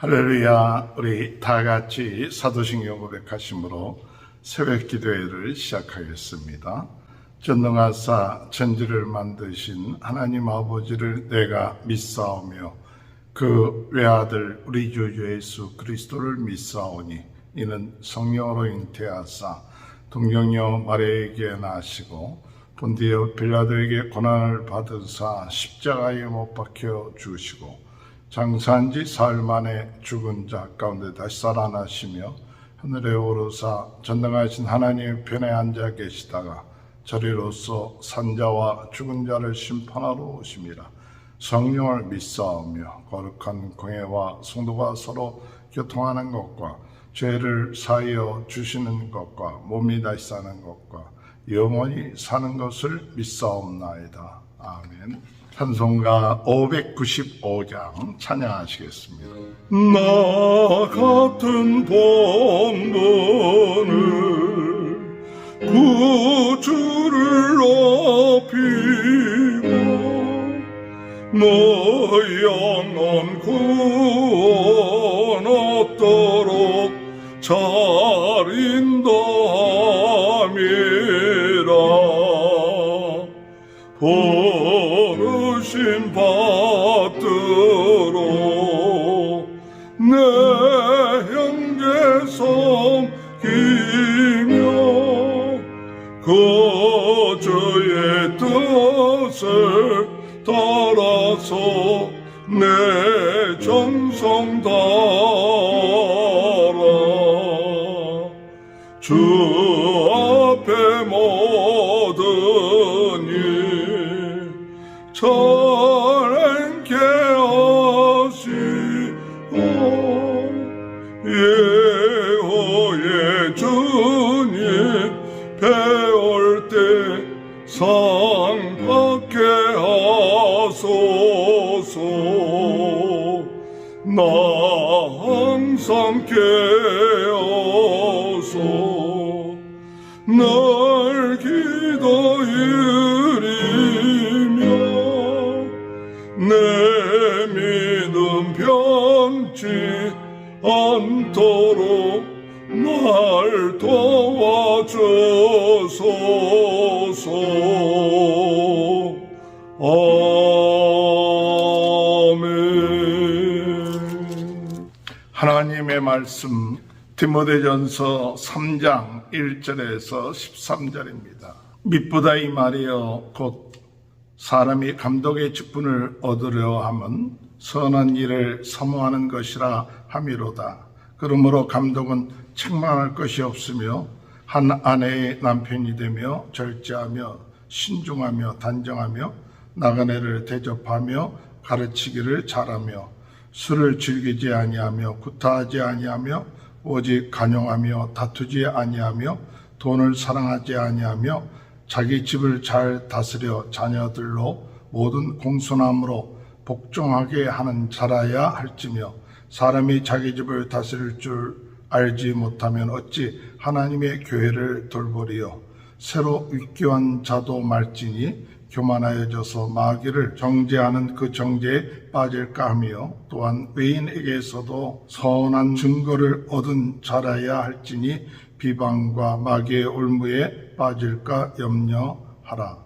할렐루야. 우리 다 같이 사도신경 고백하심으로 새벽 기도회를 시작하겠습니다. 전능하사 천지를 만드신 하나님 아버지를 내가 믿사오며 그 외아들 우리 주 예수 그리스도를 믿사오니 이는 성령으로 잉태하사 동정녀 마리아에게 나시고 본디오 빌라도에게 고난을 받으사 십자가에 못 박혀 죽으시고 장사한 지 사흘 만에 죽은 자 가운데 다시 살아나시며 하늘에 오르사 전능하신 하나님의 편에 앉아 계시다가 저리로서 산자와 죽은 자를 심판하러 오심이라. 성령을 믿사오며 거룩한 공회와 성도가 서로 교통하는 것과 죄를 사하여 주시는 것과 몸이 다시 사는 것과 영원히 사는 것을 믿사옵나이다. 아멘. 찬송가 595장 찬양하시겠습니다. 나 같은 본분을 구주를 높이고 너의 영원 구원 얻도록 차린다미라. 부르심 받들어 내 형제 섬기며 그주의 뜻을 따라서 내 정성 다하라. 주 앞에 모든 찬양케 하시고 예호의 주님 배울 때 상 받게 하소서. 나 항상 깨어서 널 기도드리며 내 믿음 변치 않도록 날 도와주소서. 아멘. 하나님의 말씀 디모데전서 3장 1절에서 13절입니다. mit보다 이 말이여 곧 사람이 감독의 직분을 얻으려 함은 선한 일을 사모하는 것이라 함이로다. 그러므로 감독은 책망할 것이 없으며 한 아내의 남편이 되며 절제하며 신중하며 단정하며 나그네를 대접하며 가르치기를 잘하며 술을 즐기지 아니하며 구타하지 아니하며 오직 간용하며 다투지 아니하며 돈을 사랑하지 아니하며 자기 집을 잘 다스려 자녀들로 모든 공손함으로 복종하게 하는 자라야 할지며 사람이 자기 집을 다스릴 줄 알지 못하면 어찌 하나님의 교회를 돌보리요. 새로 위교한 자도 말지니 교만하여져서 마귀를 정죄하는 그 정죄에 빠질까 하며 또한 외인에게서도 선한 증거를 얻은 자라야 할지니 비방과 마귀의 올무에 빠질까 염려하라.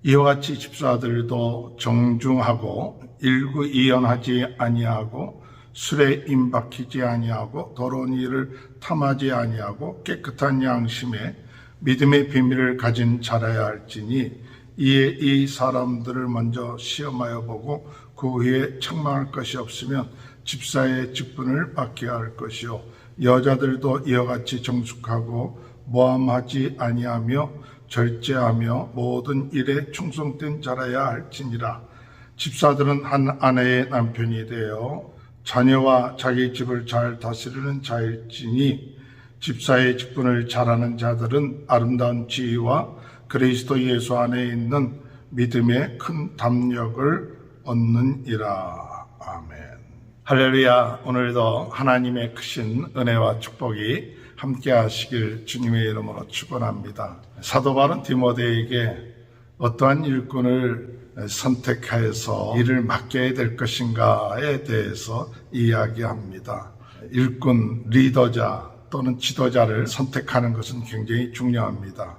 이와 같이 집사들도 정중하고 일구이연하지 아니하고 술에 임박히지 아니하고 더러운 일을 탐하지 아니하고 깨끗한 양심에 믿음의 비밀을 가진 자라야 할지니 이에 이 사람들을 먼저 시험하여 보고 그 후에 책망할 것이 없으면 집사의 직분을 받게 할 것이요. 여자들도 이와 같이 정숙하고 모함하지 아니하며 절제하며 모든 일에 충성된 자라야 할지니라. 집사들은 한 아내의 남편이 되어 자녀와 자기 집을 잘 다스리는 자일지니 집사의 직분을 잘하는 자들은 아름다운 지위와 그리스도 예수 안에 있는 믿음의 큰 담력을 얻느니라. 아멘. 할렐루야. 오늘도 하나님의 크신 은혜와 축복이 함께 하시길 주님의 이름으로 축원합니다. 사도 바울은 디모데에게 어떠한 일꾼을 선택해서 일을 맡겨야 될 것인가에 대해서 이야기합니다. 일꾼, 리더자 또는 지도자를 선택하는 것은 굉장히 중요합니다.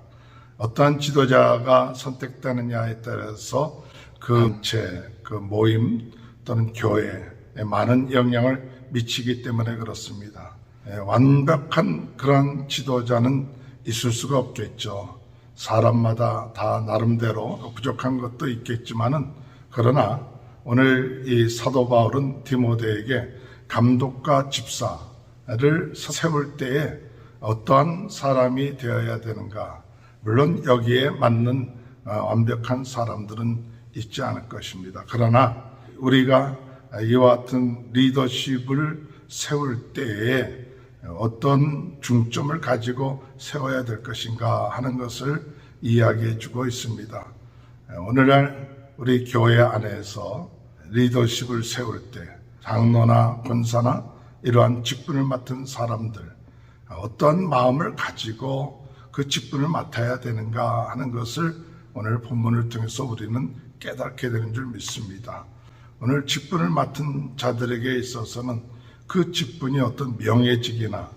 어떠한 지도자가 선택되느냐에 따라서 그 단체, 그 모임 또는 교회에 많은 영향을 미치기 때문에 그렇습니다. 완벽한 그런 지도자는 있을 수가 없겠죠. 사람마다 다 나름대로 부족한 것도 있겠지만은, 그러나 오늘 이 사도 바울은 디모데에게 감독과 집사를 세울 때에 어떠한 사람이 되어야 되는가, 물론 여기에 맞는 완벽한 사람들은 있지 않을 것입니다. 그러나 우리가 이와 같은 리더십을 세울 때에 어떤 중점을 가지고 세워야 될 것인가 하는 것을 이야기해 주고 있습니다. 오늘날 우리 교회 안에서 리더십을 세울 때 장로나 권사나 이러한 직분을 맡은 사람들, 어떤 마음을 가지고 그 직분을 맡아야 되는가 하는 것을 오늘 본문을 통해서 우리는 깨닫게 되는 줄 믿습니다. 오늘 직분을 맡은 자들에게 있어서는 그 직분이 어떤 명예직이나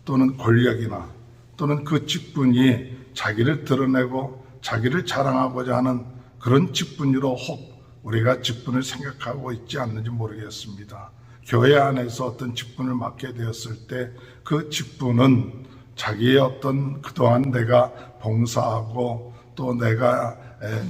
또는 권력이나 또는 그 직분이 자기를 드러내고 자기를 자랑하고자 하는 그런 직분으로 혹 우리가 직분을 생각하고 있지 않는지 모르겠습니다. 교회 안에서 어떤 직분을 맡게 되었을 때 그 직분은 자기의 어떤 그동안 내가 봉사하고 또 내가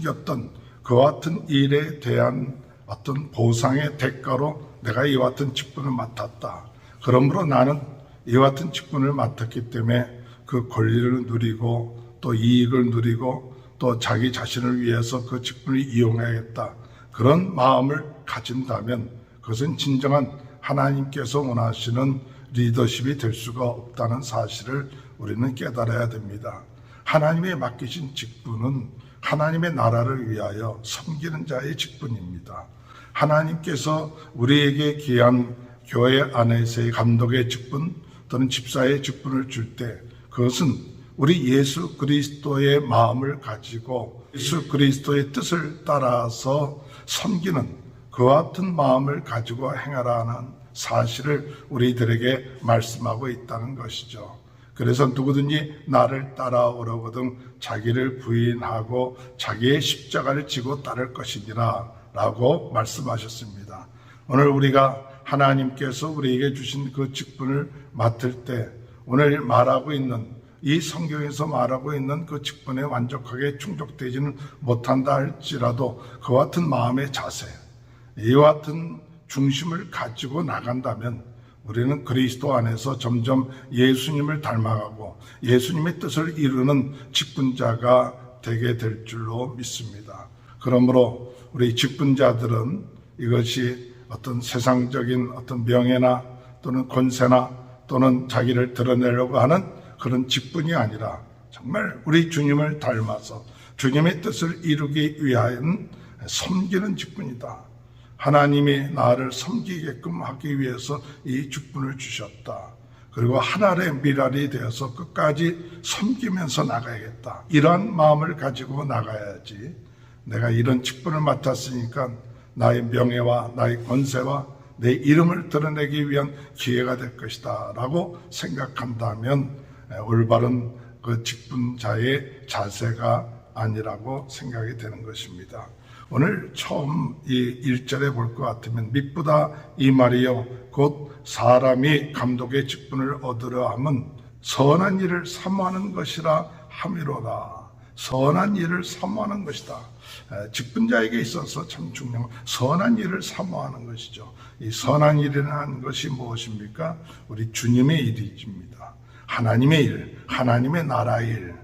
했던 그와 같은 일에 대한 어떤 보상의 대가로 내가 이와 같은 직분을 맡았다. 그러므로 나는 이와 같은 직분을 맡았기 때문에 그 권리를 누리고 또 이익을 누리고 또 자기 자신을 위해서 그 직분을 이용해야겠다. 그런 마음을 가진다면 그것은 진정한 하나님께서 원하시는 리더십이 될 수가 없다는 사실을 우리는 깨달아야 됩니다. 하나님의 맡기신 직분은 하나님의 나라를 위하여 섬기는 자의 직분입니다. 하나님께서 우리에게 귀한 교회 안에서의 감독의 직분 또는 집사의 직분을 줄 때 그것은 우리 예수 그리스도의 마음을 가지고 예수 그리스도의 뜻을 따라서 섬기는 그와 같은 마음을 가지고 행하라는 사실을 우리들에게 말씀하고 있다는 것이죠. 그래서 누구든지 나를 따라오려거든 자기를 부인하고 자기의 십자가를 지고 따를 것이니라 라고 말씀하셨습니다. 오늘 우리가 하나님께서 우리에게 주신 그 직분을 맡을 때 오늘 말하고 있는 이 성경에서 말하고 있는 그 직분에 완벽하게 충족되지는 못한다 할지라도 그와 같은 마음의 자세, 이와 같은 중심을 가지고 나간다면 우리는 그리스도 안에서 점점 예수님을 닮아가고 예수님의 뜻을 이루는 직분자가 되게 될 줄로 믿습니다. 그러므로 우리 직분자들은 이것이 어떤 세상적인 어떤 명예나 또는 권세나 또는 자기를 드러내려고 하는 그런 직분이 아니라 정말 우리 주님을 닮아서 주님의 뜻을 이루기 위한 섬기는 직분이다. 하나님이 나를 섬기게끔 하기 위해서 이 직분을 주셨다. 그리고 하늘의 미랄이 되어서 끝까지 섬기면서 나가야겠다. 이러한 마음을 가지고 나가야지. 내가 이런 직분을 맡았으니까 나의 명예와 나의 권세와 내 이름을 드러내기 위한 기회가 될 것이다 라고 생각한다면 올바른 그 직분자의 자세가 아니라고 생각이 되는 것입니다. 오늘 처음 이 1절에 볼 것 같으면 미쁘다 이 말이요 곧 사람이 감독의 직분을 얻으려 함은 선한 일을 사모하는 것이라 함이로다. 선한 일을 사모하는 것이다. 직분자에게 있어서 참 중요한 선한 일을 사모하는 것이죠. 이 선한 일이라는 것이 무엇입니까? 우리 주님의 일입니다. 하나님의 일, 하나님의 나라의 일,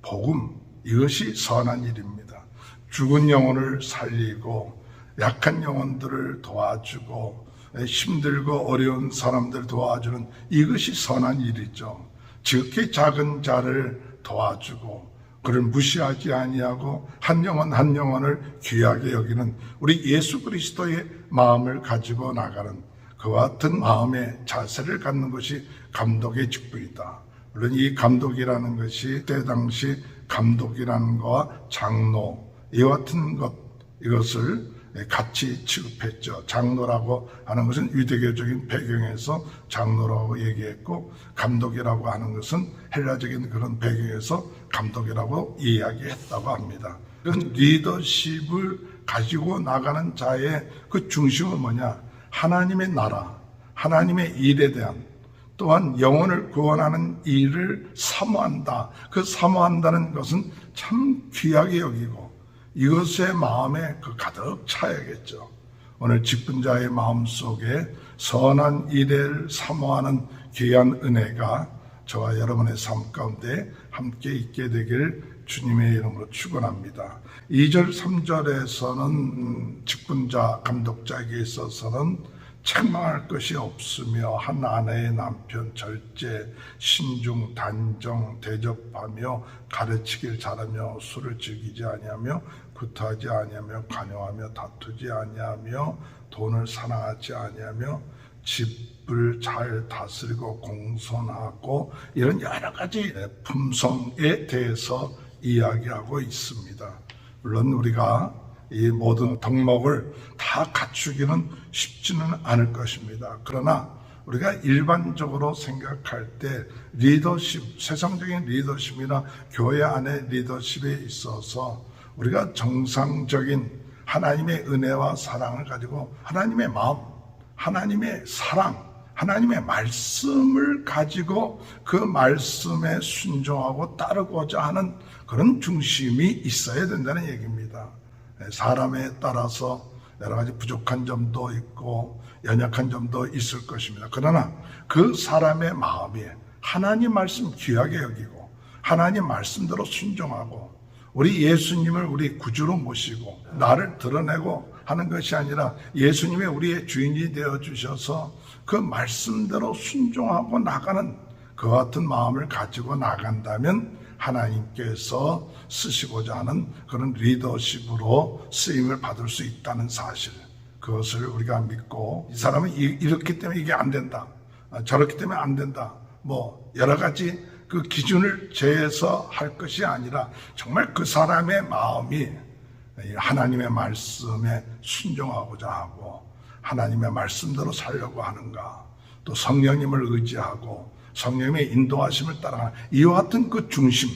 복음, 이것이 선한 일입니다. 죽은 영혼을 살리고 약한 영혼들을 도와주고 힘들고 어려운 사람들 도와주는 이것이 선한 일이죠. 지극히 작은 자를 도와주고 그를 무시하지 아니하고 한 영혼 한 영혼을 귀하게 여기는 우리 예수 그리스도의 마음을 가지고 나가는 그와 같은 마음의 자세를 갖는 것이 감독의 직분이다. 물론 이 감독이라는 것이 때 당시 감독이라는 것과 장로 이와 같은 것 이것을 같이 취급했죠. 장로라고 하는 것은 유대교적인 배경에서 장로라고 얘기했고, 감독이라고 하는 것은 헬라적인 그런 배경에서 감독이라고 이야기했다고 합니다. 그런 리더십을 가지고 나가는 자의 그 중심은 뭐냐? 하나님의 나라, 하나님의 일에 대한, 또한 영혼을 구원하는 일을 사모한다. 그 사모한다는 것은 참 귀하게 여기고 이것의 마음에 가득 차야겠죠. 오늘 직분자의 마음속에 선한 일을 사모하는 귀한 은혜가 저와 여러분의 삶 가운데 함께 있게 되길 주님의 이름으로 축원합니다. 2절 3절에서는 직분자 감독자에게 있어서는 책망할 것이 없으며 한 아내의 남편 절제, 신중, 단정, 대접하며 가르치길 잘하며 술을 즐기지 아니하며 구토하지 아니하며 관용하며 다투지 아니하며 돈을 사랑하지 아니하며 집을 잘 다스리고 공손하고 이런 여러 가지 품성에 대해서 이야기하고 있습니다. 물론 우리가 이 모든 덕목을 다 갖추기는 쉽지는 않을 것입니다. 그러나 우리가 일반적으로 생각할 때 리더십, 세상적인 리더십이나 교회 안의 리더십에 있어서 우리가 정상적인 하나님의 은혜와 사랑을 가지고 하나님의 마음, 하나님의 사랑, 하나님의 말씀을 가지고 그 말씀에 순종하고 따르고자 하는 그런 중심이 있어야 된다는 얘기입니다. 사람에 따라서 여러 가지 부족한 점도 있고 연약한 점도 있을 것입니다. 그러나 그 사람의 마음이 하나님 말씀 귀하게 여기고 하나님 말씀대로 순종하고 우리 예수님을 우리 구주로 모시고 나를 드러내고 하는 것이 아니라 예수님이 우리의 주인이 되어주셔서 그 말씀대로 순종하고 나가는 그 같은 마음을 가지고 나간다면 하나님께서 쓰시고자 하는 그런 리더십으로 쓰임을 받을 수 있다는 사실, 그것을 우리가 믿고 이 사람은 이렇기 때문에 이게 안 된다, 저렇기 때문에 안 된다, 뭐 여러 가지 그 기준을 제해서 할 것이 아니라 정말 그 사람의 마음이 하나님의 말씀에 순종하고자 하고 하나님의 말씀대로 살려고 하는가, 또 성령님을 의지하고 성령의 인도하심을 따라가는 이와 같은 그 중심,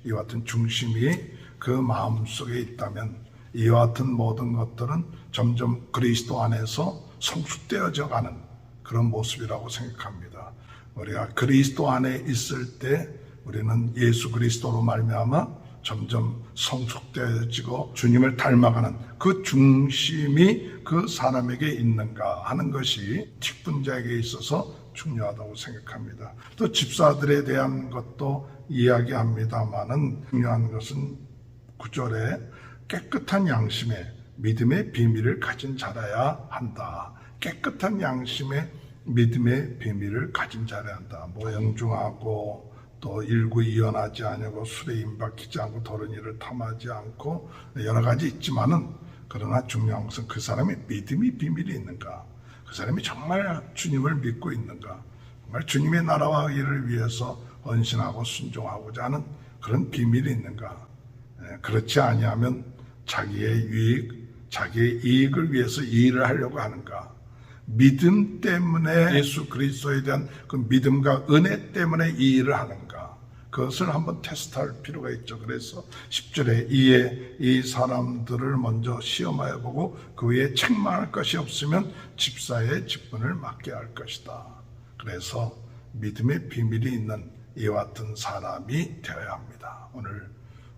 이와 같은 중심이 그 마음속에 있다면 이와 같은 모든 것들은 점점 그리스도 안에서 성숙되어져 가는 그런 모습이라고 생각합니다. 우리가 그리스도 안에 있을 때 우리는 예수 그리스도로 말미암아 점점 성숙되어지고 주님을 닮아가는 그 중심이 그 사람에게 있는가 하는 것이 직분자에게 있어서 중요하다고 생각합니다. 또 집사들에 대한 것도 이야기합니다만은 중요한 것은 9절에 깨끗한 양심에 믿음의 비밀을 가진 자라야 한다. 깨끗한 양심에 믿음의 비밀을 가진 자라야 한다. 뭐 영중하고 또 일구이연하지 아니하고 술에 임박히지 않고 더러운 일을 탐하지 않고 여러 가지 있지만은 그러나 중요한 것은 그 사람의 믿음이 비밀이 있는가, 그 사람이 정말 주님을 믿고 있는가, 정말 주님의 나라와 일을 위해서 헌신하고 순종하고자 하는 그런 비밀이 있는가. 그렇지 아니하면 자기의 유익, 자기의 이익을 위해서 이 일을 하려고 하는가. 믿음 때문에 예수 그리스도에 대한 그 믿음과 은혜 때문에 이 일을 하는가. 그것을 한번 테스트할 필요가 있죠. 그래서 10절에 이에 이 사람들을 먼저 시험하여 보고 그 위에 책망할 것이 없으면 집사의 직분을 맡게 할 것이다. 그래서 믿음의 비밀이 있는 이와 같은 사람이 되어야 합니다. 오늘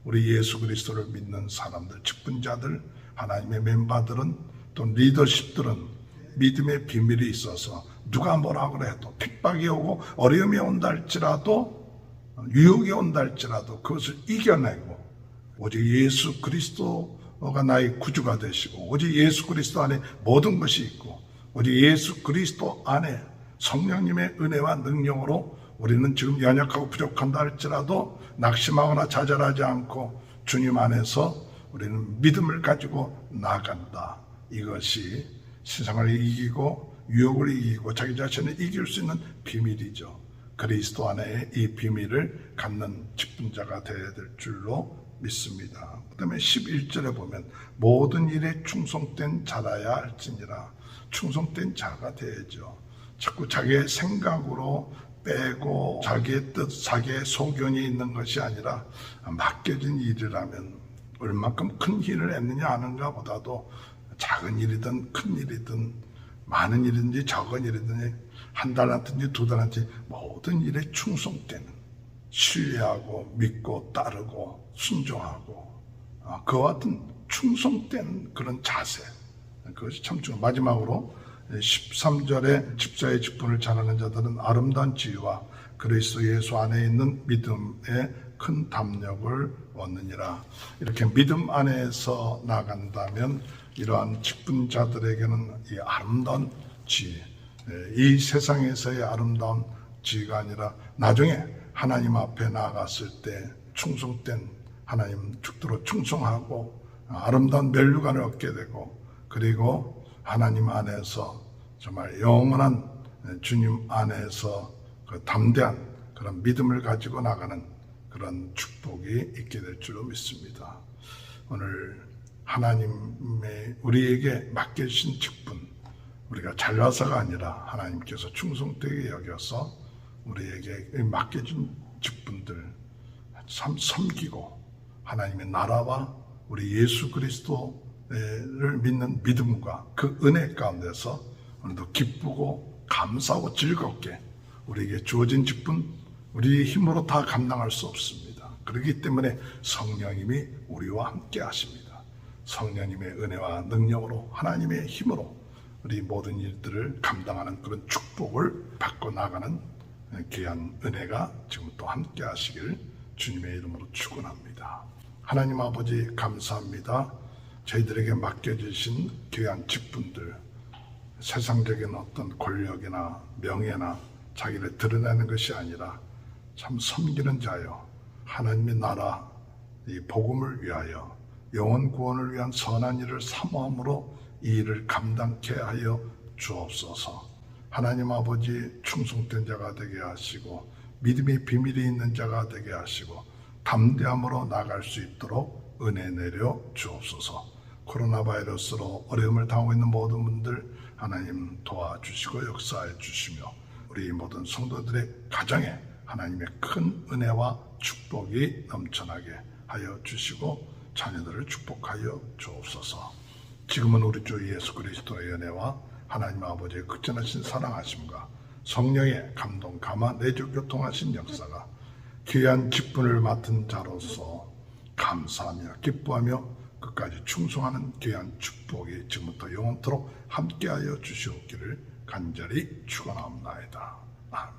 우리 예수 그리스도를 믿는 사람들, 직분자들, 하나님의 멤버들은 또 리더십들은 믿음의 비밀이 있어서 누가 뭐라 그래도 핍박이 오고 어려움이 온다 할지라도 유혹이 온다 할지라도 그것을 이겨내고 오직 예수 그리스도가 나의 구주가 되시고 오직 예수 그리스도 안에 모든 것이 있고 오직 예수 그리스도 안에 성령님의 은혜와 능력으로 우리는 지금 연약하고 부족한다 할지라도 낙심하거나 좌절하지 않고 주님 안에서 우리는 믿음을 가지고 나간다. 이것이 세상을 이기고 유혹을 이기고 자기 자신을 이길 수 있는 비밀이죠. 그리스도 안에 이 비밀을 갖는 직분자가 되어야 될 줄로 믿습니다. 그 다음에 11절에 보면 모든 일에 충성된 자라야 할지니라. 충성된 자가 되야죠. 자꾸 자기의 생각으로 빼고 자기의 뜻, 자기의 소견이 있는 것이 아니라 맡겨진 일이라면 얼만큼 큰 일을 했느냐 하는가 보다도 작은 일이든 큰 일이든 많은 일이든지 적은 일이든지 한 달란트인지 두 달란트인지 모든 일에 충성되는, 신뢰하고 믿고 따르고 순종하고 그와 같은 충성된 그런 자세, 그것이 참 중요해요. 마지막으로 13절에 집사의 직분을 잘하는 자들은 아름다운 지위와 그리스도 예수 안에 있는 믿음의 큰 담력을 얻느니라. 이렇게 믿음 안에서 나간다면 이러한 직분자들에게는 이 아름다운 지위, 이 세상에서의 아름다운 지위가 아니라 나중에 하나님 앞에 나아갔을 때 충성된 하나님 축도로 충성하고 아름다운 면류관을 얻게 되고, 그리고 하나님 안에서 정말 영원한 주님 안에서 그 담대한 그런 믿음을 가지고 나가는 그런 축복이 있게 될 줄로 믿습니다. 오늘 하나님의 우리에게 맡겨주신 직분, 우리가 잘나서가 아니라 하나님께서 충성되게 여겨서 우리에게 맡겨준 직분들 참 섬기고 하나님의 나라와 우리 예수 그리스도를 믿는 믿음과 그 은혜 가운데서 오늘도 기쁘고 감사하고 즐겁게 우리에게 주어진 직분, 우리의 힘으로 다 감당할 수 없습니다. 그렇기 때문에 성령님이 우리와 함께 하십니다. 성령님의 은혜와 능력으로, 하나님의 힘으로 우리 모든 일들을 감당하는 그런 축복을 받고 나가는 귀한 은혜가 지금부터 함께 하시길 주님의 이름으로 축원합니다. 하나님 아버지 감사합니다. 저희들에게 맡겨주신 귀한 직분들, 세상적인 어떤 권력이나 명예나 자기를 드러내는 것이 아니라 참 섬기는 자여 하나님의 나라, 이 복음을 위하여 영혼 구원을 위한 선한 일을 사모함으로 이 일을 감당케 하여 주옵소서. 하나님 아버지 충성된 자가 되게 하시고 믿음의 비밀이 있는 자가 되게 하시고 담대함으로 나갈 수 있도록 은혜 내려 주옵소서. 코로나 바이러스로 어려움을 당하고 있는 모든 분들 하나님 도와주시고 역사해 주시며 우리 모든 성도들의 가정에 하나님의 큰 은혜와 축복이 넘쳐나게 하여 주시고 자녀들을 축복하여 주옵소서. 지금은 우리 주 예수 그리스도의 은혜와 하나님 아버지의 극진하신 사랑하심과 성령의 감동, 감화, 내주 교통하신 역사가 귀한 직분을 맡은 자로서 감사하며 기뻐하며 끝까지 충성하는 귀한 축복이 지금부터 영원토록 함께하여 주시옵기를 간절히 축원하옵나이다. 아멘.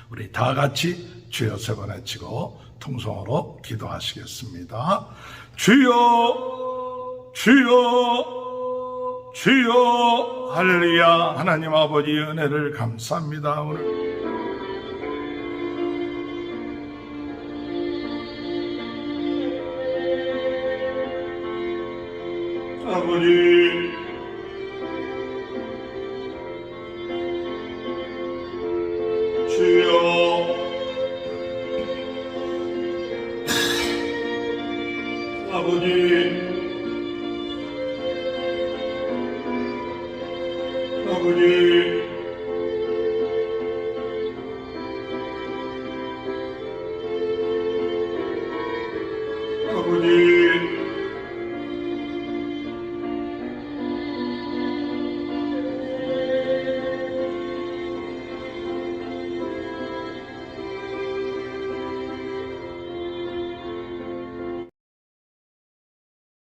우리 다 같이 주여 세 번 외치고 통성으로 기도하시겠습니다. 주여, 주여, 주여. 할렐루야. 하나님 아버지의 은혜를 감사합니다. 오늘 아버지, 주여, 아버지, 아버지,